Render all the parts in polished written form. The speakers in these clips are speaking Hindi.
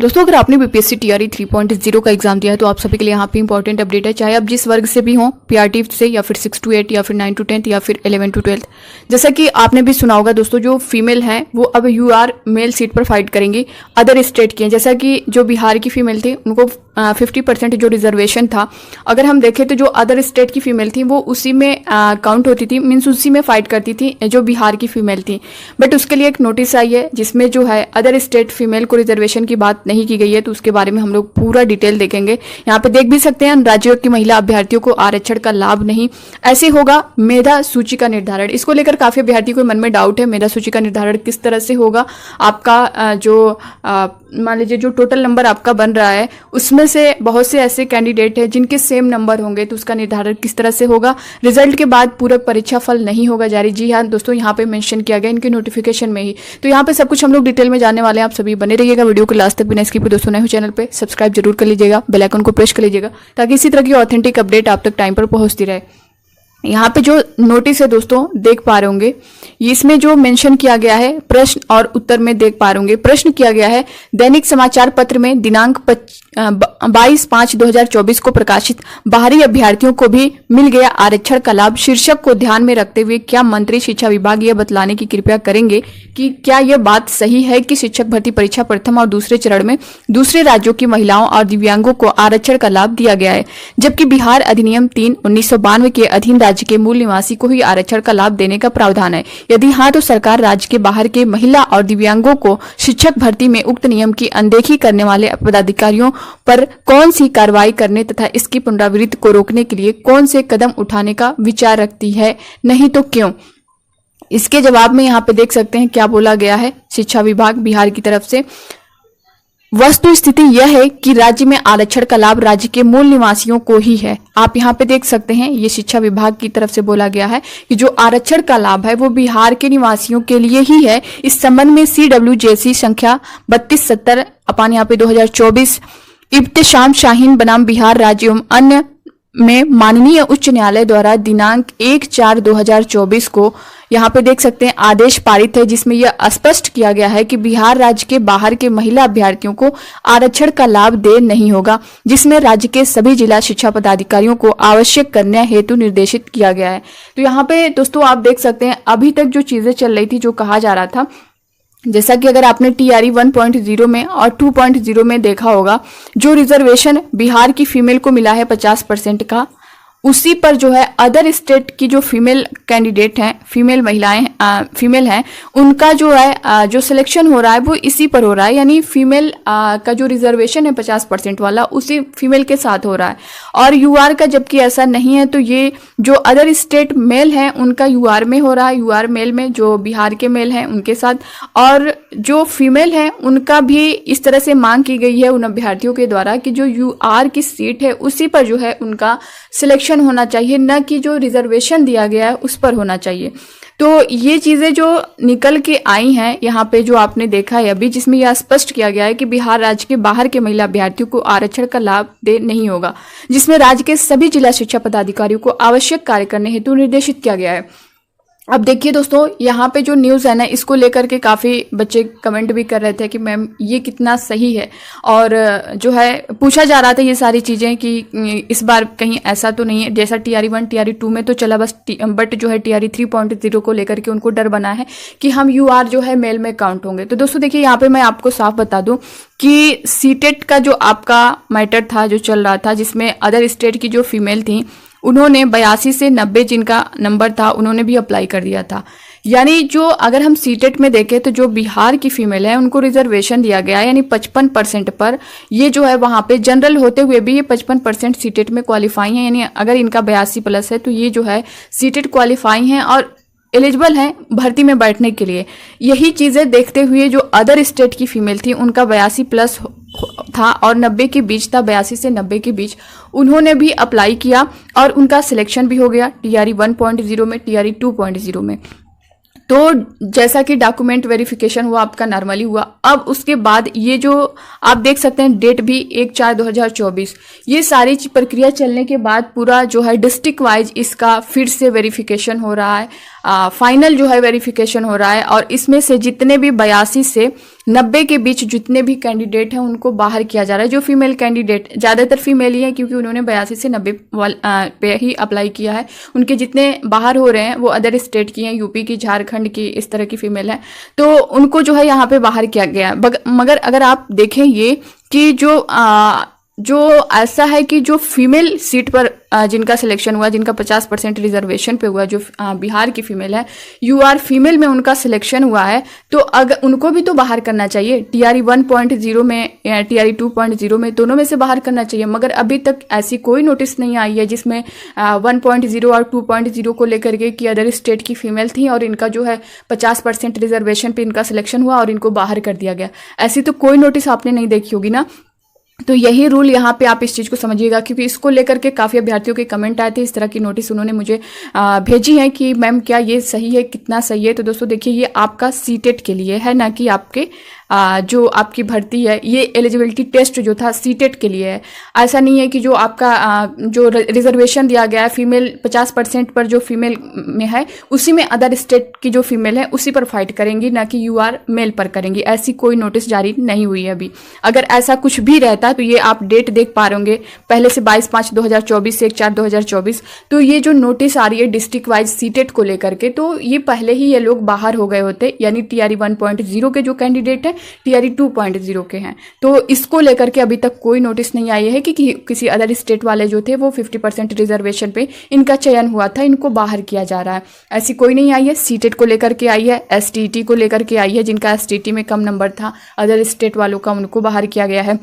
दोस्तों अगर आपने बीपीएससी टीआरई 3.0 का एग्जाम दिया है तो आप सभी के लिए यहाँ पे इंपॉर्टेंट अपडेट है, चाहे आप जिस वर्ग से भी हों, पीआरटी से या फिर 6 to 8 या फिर 9 to 10 या फिर 11 to 12। जैसा कि आपने भी सुना होगा दोस्तों, जो फीमेल हैं वो अब यूआर मेल सीट पर फाइट करेंगी अदर स्टेट की हैं। जैसा कि जो बिहार की फीमेल थी उनको 50% जो रिजर्वेशन था, अगर हम देखें तो जो अदर स्टेट की फीमेल थी वो उसी में काउंट होती थी, मीन्स उसी में फाइट करती थी जो बिहार की फीमेल थी। बट उसके लिए एक नोटिस आई है जिसमें जो है अदर स्टेट फीमेल को रिजर्वेशन की बात नहीं की गई है, तो उसके बारे में हम लोग पूरा डिटेल देखेंगे। यहाँ पे देख भी सकते हैं राज्यों की महिला अभ्यर्थियों को आरक्षण का लाभ नहीं, ऐसे होगा मेधा सूची का निर्धारण। इसको लेकर काफी अभ्यर्थियों के मन में डाउट है, मेधा सूची का निर्धारण किस तरह से होगा। आपका जो मान लीजिए जो टोटल नंबर आपका बन रहा है उसमें से बहुत से ऐसे कैंडिडेट हैं जिनके सेम नंबर होंगे, तो उसका निर्धारण किस तरह से होगा। रिजल्ट के बाद पूरक परीक्षा फल नहीं होगा जारी। जी हाँ दोस्तों, यहाँ पे मेंशन किया गया इनके नोटिफिकेशन में ही। तो यहाँ पे सब कुछ हम लोग डिटेल में जानने वाले हैं, आप सभी बने रहिएगा वीडियो को लास्ट तक बिना स्किप। दोस्तों नए हो चैनल पे सब्सक्राइब जरूर कर लीजिएगा, बेल आइकन को प्रेस कर लीजिएगा ताकि इसी तरह की ऑथेंटिक अपडेट आप तक टाइम पर पहुंचती रहे। यहाँ पे जो नोटिस है दोस्तों देख पा रहे होंगे, इसमें जो मेंशन किया गया है प्रश्न और उत्तर में देख पा रहे होंगे। प्रश्न किया गया है दैनिक समाचार पत्र में दिनांक 22/5/2024 को प्रकाशित बाहरी अभ्यर्थियों को भी मिल गया आरक्षण का लाभ। शीर्षक को ध्यान में रखते हुए क्या मंत्री शिक्षा विभाग यह बतलाने की कृपया करेंगे कि क्या यह बात सही है कि शिक्षक भर्ती परीक्षा प्रथम और दूसरे चरण में दूसरे राज्यों की महिलाओं और दिव्यांगों को आरक्षण का लाभ दिया गया है, जबकि बिहार अधिनियम 3/1992 के अधीन राज्य के मूल निवासी को ही आरक्षण का लाभ देने का प्रावधान है। यदि हाँ, तो सरकार राज्य के बाहर के महिला और दिव्यांगों को शिक्षक भर्ती में उक्त नियम की अनदेखी करने वाले पदाधिकारियों पर कौन सी कार्रवाई करने तथा इसकी पुनरावृत्ति को रोकने के लिए कौन से कदम उठाने का विचार रखती है, नहीं तो क्यों। इसके जवाब में यहाँ पे देख सकते हैं क्या बोला गया है शिक्षा विभाग बिहार की तरफ से। वस्तु स्थिति यह है कि राज्य में आरक्षण का लाभ राज्य के मूल निवासियों को ही है। आप यहाँ पे देख सकते हैं ये शिक्षा विभाग की तरफ से बोला गया है कि जो आरक्षण का लाभ है वो बिहार के निवासियों के लिए ही है। इस संबंध में CWJC संख्या 3270 अपन यहाँ पे 2024 इब्तिशाम शाहीन बनाम बिहार राज्य एवं अन्य में माननीय उच्च न्यायालय द्वारा दिनांक 1/4/2024 को यहाँ पे देख सकते हैं आदेश पारित है, जिसमें यह स्पष्ट किया गया है कि बिहार राज्य के बाहर के महिला अभ्यर्थियों को आरक्षण का लाभ दे नहीं होगा, जिसमें राज्य के सभी जिला शिक्षा पदाधिकारियों को आवश्यक करने हेतु निर्देशित किया गया है। तो यहाँ पे दोस्तों आप देख सकते हैं अभी तक जो चीजें चल रही थी, जो कहा जा रहा था, जैसा कि अगर आपने टीआरई 1.0 में और 2.0 में देखा होगा, जो रिजर्वेशन बिहार की फीमेल को मिला है 50% का, उसी पर जो है अदर स्टेट की जो फीमेल कैंडिडेट हैं, फीमेल महिलाएं फीमेल हैं, उनका जो है जो सिलेक्शन हो रहा है वो इसी पर हो रहा है। यानी फीमेल का जो रिजर्वेशन है 50% वाला उसी फीमेल के साथ हो रहा है। और यूआर का जबकि ऐसा नहीं है, तो ये जो अदर स्टेट मेल हैं उनका यूआर में हो रहा है, यूआर मेल में जो बिहार के मेल हैं उनके साथ, और जो फीमेल हैं उनका भी इस तरह से मांग की गई है उन अभ्यर्थियों के द्वारा कि जो यूआर की सीट है उसी पर जो है उनका सिलेक्शन होना चाहिए, न कि जो रिजर्वेशन दिया गया है उस पर होना चाहिए। तो ये चीजें जो निकल के आई हैं यहाँ पे जो आपने देखा है अभी, जिसमें यह स्पष्ट किया गया है कि बिहार राज्य के बाहर के महिला अभ्यर्थियों को आरक्षण का लाभ दे नहीं होगा, जिसमें राज्य के सभी जिला शिक्षा पदाधिकारियों को आवश्यक कार्य करने हेतु निर्देशित किया गया है। अब देखिए दोस्तों, यहाँ पे जो न्यूज़ है ना, इसको लेकर के काफ़ी बच्चे कमेंट भी कर रहे थे कि मैम ये कितना सही है, और जो है पूछा जा रहा था ये सारी चीज़ें कि इस बार कहीं ऐसा तो नहीं है जैसा टीआरई 1 टीआरई 2 में तो चला बस, बट जो है टीआरई 3.0 को लेकर के उनको डर बना है कि हम यूआर जो है मेल में काउंट होंगे। तो दोस्तों देखिए, यहाँ पे मैं आपको साफ बता दूं कि सीटेट का जो आपका मैटर था जो चल रहा था, जिसमें अदर स्टेट की जो फीमेल थी उन्होंने 82 से 90 जिनका नंबर था उन्होंने भी अप्लाई कर दिया था। यानी जो अगर हम सीटेट में देखें तो जो बिहार की फीमेल है उनको रिजर्वेशन दिया गया है, यानी 55% पर। ये जो है वहां पे जनरल होते हुए भी ये 55% सीटेट में क्वालिफाई है, यानी अगर इनका 82+ है तो ये जो है सीटेट क्वालिफाई हैं और एलिजिबल हैं भर्ती में बैठने के लिए। यही चीजें देखते हुए जो अदर स्टेट की फीमेल थी उनका 82+ था और 90 के बीच था, 82 से 90 के बीच, उन्होंने भी अप्लाई किया और उनका सिलेक्शन भी हो गया टीआरई 1.0 में, टीआरई 2.0 में। तो जैसा कि डॉक्यूमेंट वेरिफिकेशन हुआ आपका नॉर्मली हुआ। अब उसके बाद ये जो आप देख सकते हैं डेट भी 1/4/2024, ये सारी प्रक्रिया चलने के बाद पूरा जो है डिस्ट्रिक्ट वाइज इसका फिर से वेरिफिकेशन हो रहा है। फाइनल जो है वेरिफिकेशन हो रहा है, और इसमें से जितने भी 82 से 90 के बीच जितने भी कैंडिडेट हैं उनको बाहर किया जा रहा है। जो फीमेल कैंडिडेट, ज़्यादातर फीमेल ही है क्योंकि उन्होंने 82 से 90 पे ही अप्लाई किया है। उनके जितने बाहर हो रहे हैं वो अदर स्टेट की हैं, यूपी की, झारखंड की, इस तरह की फीमेल है, तो उनको जो है यहाँ पे बाहर किया गया है। मगर अगर आप देखें ये कि जो ऐसा है कि जो फीमेल सीट पर जिनका सिलेक्शन हुआ, जिनका 50% रिजर्वेशन पे हुआ, जो बिहार की फीमेल है, यूआर फीमेल में उनका सिलेक्शन हुआ है, तो अगर उनको भी तो बाहर करना चाहिए। टीआरई 1.0 में या टीआरई 2.0 में, दोनों में से बाहर करना चाहिए। मगर अभी तक ऐसी कोई नोटिस नहीं आई है जिसमें 1.0 और 2.0 को लेकर के कि अदर स्टेट की फीमेल थी और इनका जो है 50% रिजर्वेशन पे इनका सिलेक्शन हुआ और इनको बाहर कर दिया गया। ऐसी तो कोई नोटिस आपने नहीं देखी होगी ना। तो यही रूल यहाँ पे आप इस चीज़ को समझिएगा, क्योंकि इसको लेकर के काफ़ी अभ्यर्थियों के कमेंट आए थे, इस तरह की नोटिस उन्होंने मुझे भेजी है कि मैम क्या ये सही है, कितना सही है। तो दोस्तों देखिए, ये आपका सीटेट के लिए है, ना कि आपके जो आपकी भर्ती है, ये एलिजिबिलिटी टेस्ट जो था सीटेट के लिए है। ऐसा नहीं है कि जो आपका जो रिजर्वेशन दिया गया है फीमेल 50% पर जो फीमेल में है, उसी में अदर स्टेट की जो फीमेल है उसी पर फाइट करेंगी, ना कि यूआर मेल पर करेंगी। ऐसी कोई नोटिस जारी नहीं हुई है अभी। अगर ऐसा कुछ भी रहता तो ये आप डेट देख पा रहे होंगे पहले से 22/5/2024 से 1/4/2024। तो ये जो नोटिस आ रही है डिस्ट्रिक्ट वाइज सीटेट को लेकर के, तो ये पहले ही ये लोग बाहर हो गए होते, यानी टीआरई 1.0 के जो कैंडिडेट है टीआरई 2.0 के हैं। तो इसको लेकर के अभी तक कोई नोटिस नहीं आई है कि किसी अदर स्टेट वाले जो थे वो 50% रिजर्वेशन पे इनका चयन हुआ था, इनको बाहर किया जा रहा है। ऐसी कोई नहीं आई है। सीटेट को लेकर के आई है, एसटीटी को लेकर के आई है, जिनका एसटीटी में कम नंबर था अदर स्टेट वालों का, उनको बाहर किया गया है।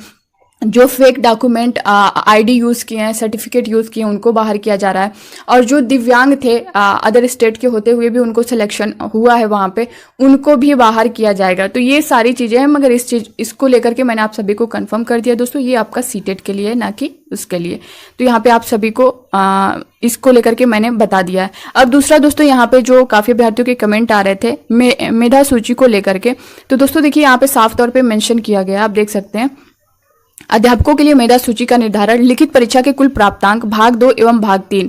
जो फेक डॉक्यूमेंट आईडी यूज़ किए हैं, सर्टिफिकेट यूज़ किए हैं, उनको बाहर किया जा रहा है। और जो दिव्यांग थे अदर स्टेट के होते हुए भी उनको सिलेक्शन हुआ है वहाँ पे, उनको भी बाहर किया जाएगा। तो ये सारी चीज़ें हैं, मगर इसको लेकर के मैंने आप सभी को कंफर्म कर दिया दोस्तों, ये आपका सीटेट के लिए, ना कि उसके लिए। तो यहाँ पे आप सभी को इसको लेकर के मैंने बता दिया है। अब दूसरा दोस्तों, यहाँ पे जो काफ़ी अभ्यर्थियों के कमेंट आ रहे थे मेधा सूची को लेकर के, तो दोस्तों देखिए यहाँ पे साफ तौर पर मेंशन किया गया, आप देख सकते हैं। अध्यापकों के लिए मेधा सूची का निर्धारण लिखित परीक्षा के कुल प्राप्तांक भाग 2 एवं भाग 3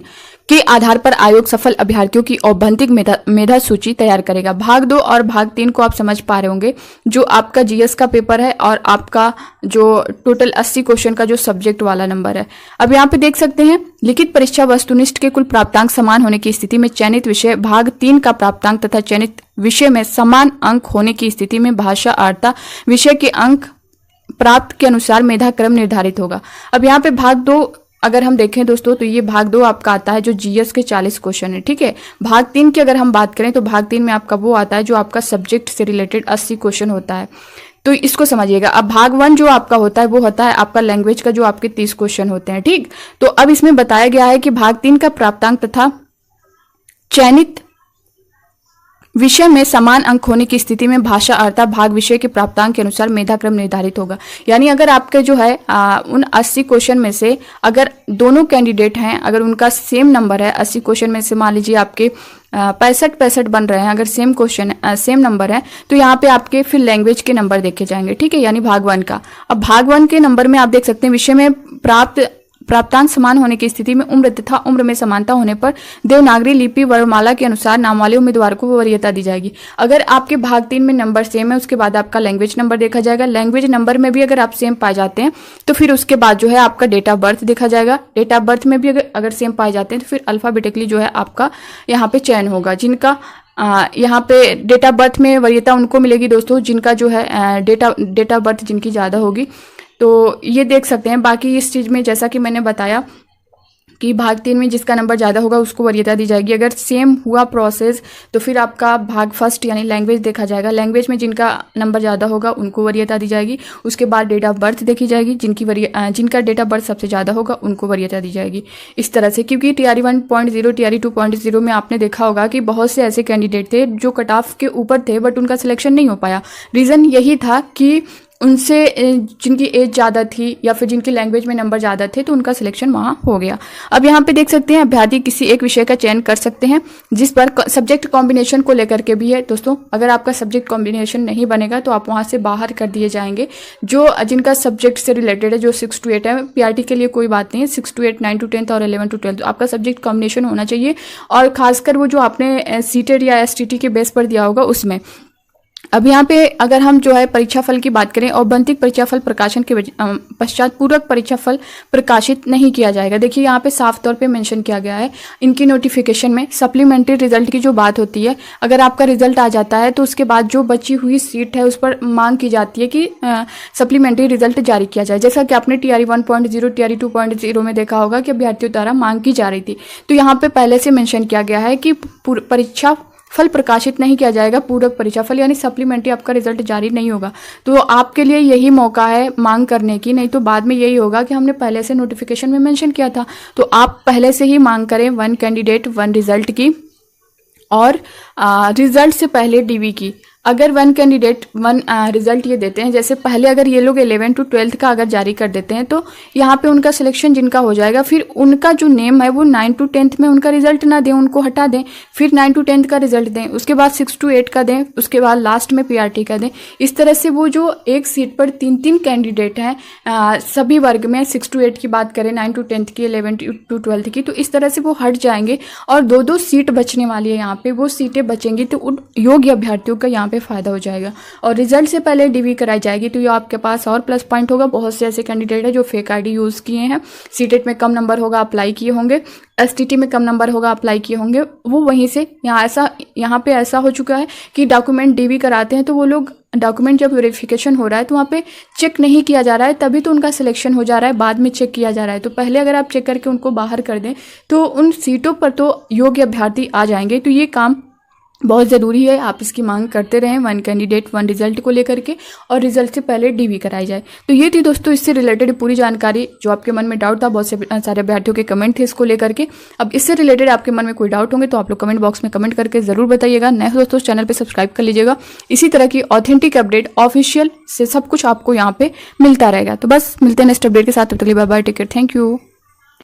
के आधार पर आयोग सफल अभ्यर्थियों की औपबंधिक मेधा सूची तैयार करेगा। भाग 2 और भाग 3 को आप समझ पा रहे होंगे, जो आपका जीएस का पेपर है और आपका जो टोटल 80 क्वेश्चन का जो सब्जेक्ट वाला नंबर है। अब यहाँ पे देख सकते हैं, लिखित परीक्षा वस्तुनिष्ठ के कुल प्राप्तांक समान होने की स्थिति में चयनित विषय भाग 3 का प्राप्तांक तथा चयनित विषय में समान अंक होने की स्थिति में भाषा वार्ता विषय के अंक प्राप्त के अनुसार मेधा क्रम निर्धारित होगा। अब यहाँ पे भाग 2 अगर हम देखें दोस्तों, तो ये भाग 2 आपका आता है जो जीएस के 40 क्वेश्चन है, ठीक है। भाग 3 की अगर हम बात करें तो भाग 3 में आपका वो आता है जो आपका सब्जेक्ट से रिलेटेड 80 क्वेश्चन होता है। तो इसको समझिएगा। अब भाग 1 जो आपका होता है वो होता है आपका लैंग्वेज का, जो आपके 30 क्वेश्चन होते हैं, ठीक। तो अब इसमें बताया गया है कि भाग 3 का प्राप्तांक तथा चयनित विषय में समान अंक होने की स्थिति में भाषा वार्ता भाग विषय के प्राप्तांक के अनुसार मेधा क्रम निर्धारित होगा। यानी अगर आपके जो है उन 80 क्वेश्चन में से अगर दोनों कैंडिडेट हैं, अगर उनका सेम नंबर है, 80 क्वेश्चन में से मान लीजिए आपके 65 बन रहे हैं, अगर सेम क्वेश्चन सेम नंबर है, तो यहाँ पे आपके फिर लैंग्वेज के नंबर देखे जाएंगे, ठीक है, यानी भाग 1 का। अब भाग 1 के नंबर में आप देख सकते हैं विषय में प्राप्तांक समान होने की स्थिति में उम्र तथा उम्र में समानता होने पर देवनागरी लिपि वर्णमाला के अनुसार नाम वाले उम्मीदवार को वरीयता दी जाएगी। अगर आपके भाग 3 में नंबर सेम है, उसके बाद आपका लैंग्वेज नंबर देखा जाएगा। लैंग्वेज नंबर में भी अगर आप सेम पाए जाते हैं तो फिर उसके बाद जो है आपका डेट ऑफ बर्थ देखा जाएगा। डेट ऑफ बर्थ में भी अगर सेम पाए जाते हैं तो फिर अल्फाबेटिकली जो है आपका यहाँ पे चयन होगा। जिनका यहाँ पे डेट ऑफ बर्थ में वरीयता उनको मिलेगी दोस्तों जिनका जो है डेट ऑफ बर्थ जिनकी ज़्यादा होगी। तो ये देख सकते हैं। बाकी इस चीज़ में जैसा कि मैंने बताया कि भाग 3 में जिसका नंबर ज़्यादा होगा उसको वरीयता दी जाएगी। अगर सेम हुआ प्रोसेस तो फिर आपका भाग 1 यानी लैंग्वेज देखा जाएगा। लैंग्वेज में जिनका नंबर ज़्यादा होगा उनको वरीयता दी जाएगी। उसके बाद डेट ऑफ बर्थ देखी जाएगी। जिनका डेट ऑफ बर्थ सबसे ज़्यादा होगा उनको वरीयता दी जाएगी। इस तरह से, क्योंकि टीआरई 1.0 टीआरई 2.0 में आपने देखा होगा कि बहुत से ऐसे कैंडिडेट थे जो कट ऑफ के ऊपर थे बट उनका सिलेक्शन नहीं हो पाया। रीज़न यही था कि उनसे जिनकी एज ज़्यादा थी या फिर जिनकी लैंग्वेज में नंबर ज़्यादा थे तो उनका सिलेक्शन वहाँ हो गया। अब यहाँ पे देख सकते हैं अभ्यर्थी किसी एक विषय का चयन कर सकते हैं जिस पर सब्जेक्ट कॉम्बिनेशन को लेकर के भी है। दोस्तों अगर आपका सब्जेक्ट कॉम्बिनेशन नहीं बनेगा तो आप वहाँ से बाहर कर दिए जाएंगे। जो जिनका सब्जेक्ट से रिलेटेड है, जो 6 to 8 है, पीआरटी के लिए कोई बात नहीं है, 6 to 8, 9 to 10 और 11 to 12 आपका सब्जेक्ट कॉम्बिनेशन होना चाहिए। और खासकर वो जो आपने सीटेट या एसटीटी के बेस पर दिया होगा उसमें। अब यहाँ पे अगर हम जो है परीक्षाफल की बात करें, औपबंधिक परीक्षाफल प्रकाशन के पश्चात पूरक परीक्षाफल प्रकाशित नहीं किया जाएगा। देखिए यहाँ पे साफ तौर पे मेंशन किया गया है इनकी नोटिफिकेशन में। सप्लीमेंट्री रिजल्ट की जो बात होती है, अगर आपका रिजल्ट आ जाता है तो उसके बाद जो बची हुई सीट है उस पर मांग की जाती है कि सप्लीमेंट्री रिजल्ट जारी किया जाए। जैसा कि आपने TRE 1.0 TRE 2.0 में देखा होगा कि अभ्यर्थियों द्वारा मांग की जा रही थी। तो यहाँ पे पहले से मेंशन किया गया है कि परीक्षा फल प्रकाशित नहीं किया जाएगा, पूरक परीक्षा फल यानी सप्लीमेंट्री आपका रिजल्ट जारी नहीं होगा। तो आपके लिए यही मौका है मांग करने की, नहीं तो बाद में यही होगा कि हमने पहले से नोटिफिकेशन में मेंशन किया था। तो आप पहले से ही मांग करें 1 कैंडिडेट 1 रिजल्ट की और रिजल्ट से पहले DV की। अगर 1 कैंडिडेट 1 रिजल्ट ये देते हैं, जैसे पहले अगर ये लोग 11 to 12 का अगर जारी कर देते हैं तो यहाँ पे उनका सिलेक्शन जिनका हो जाएगा, फिर उनका जो नेम है वो 9 to 10th में उनका रिजल्ट ना दें, उनको हटा दें, फिर 9 to 10th का रिजल्ट दें, उसके बाद 6 to 8 का दें, उसके बाद लास्ट में PRT का दें। इस तरह से वो जो एक सीट पर 3 कैंडिडेट हैं सभी वर्ग में, 6 to 8 की बात करें, 9 to 10th की, 11 to 12th की, तो इस तरह से वो हट जाएंगे और 2 सीट बचने वाली है यहाँ पे, वो सीटें बचेंगी तो उन योग्य अभ्यर्थियों का यहाँ पे फायदा हो जाएगा। और रिजल्ट से पहले DV कराई जाएगी तो ये आपके पास और प्लस पॉइंट होगा। बहुत से ऐसे कैंडिडेट है जो फेक ID यूज किए हैं, सीटेट में कम नंबर होगा अप्लाई किए होंगे, STT में कम नंबर होगा अप्लाई किए होंगे, वो वहीं से यहाँ पे ऐसा हो चुका है कि डॉक्यूमेंट DV कराते हैं तो वो लोग डॉक्यूमेंट जब वेरिफिकेशन हो रहा है तो वहाँ पे चेक नहीं किया जा रहा है, तभी तो उनका सिलेक्शन हो जा रहा है, बाद में चेक किया जा रहा है। तो पहले अगर आप चेक करके उनको बाहर कर दें तो उन सीटों पर तो योग्य अभ्यर्थी आ जाएंगे। तो ये काम बहुत ज़रूरी है, आप इसकी मांग करते रहें 1 कैंडिडेट 1 रिजल्ट को लेकर के, और रिजल्ट से पहले DV कराई जाए। तो ये थी दोस्तों इससे रिलेटेड पूरी जानकारी। जो आपके मन में डाउट था, बहुत से सारे अभ्यर्थियों के कमेंट थे इसको लेकर के। अब इससे रिलेटेड आपके मन में कोई डाउट होंगे तो आप लोग कमेंट बॉक्स में कमेंट करके ज़रूर बताइएगा। नए दोस्तों चैनल पर सब्सक्राइब कर लीजिएगा, इसी तरह की ऑथेंटिक अपडेट ऑफिशियल से सब कुछ आपको यहाँ पे मिलता रहेगा। तो बस मिलते हैं नेक्स्ट अपडेट के साथ, तब तक के लिए bye bye, take care, thank you.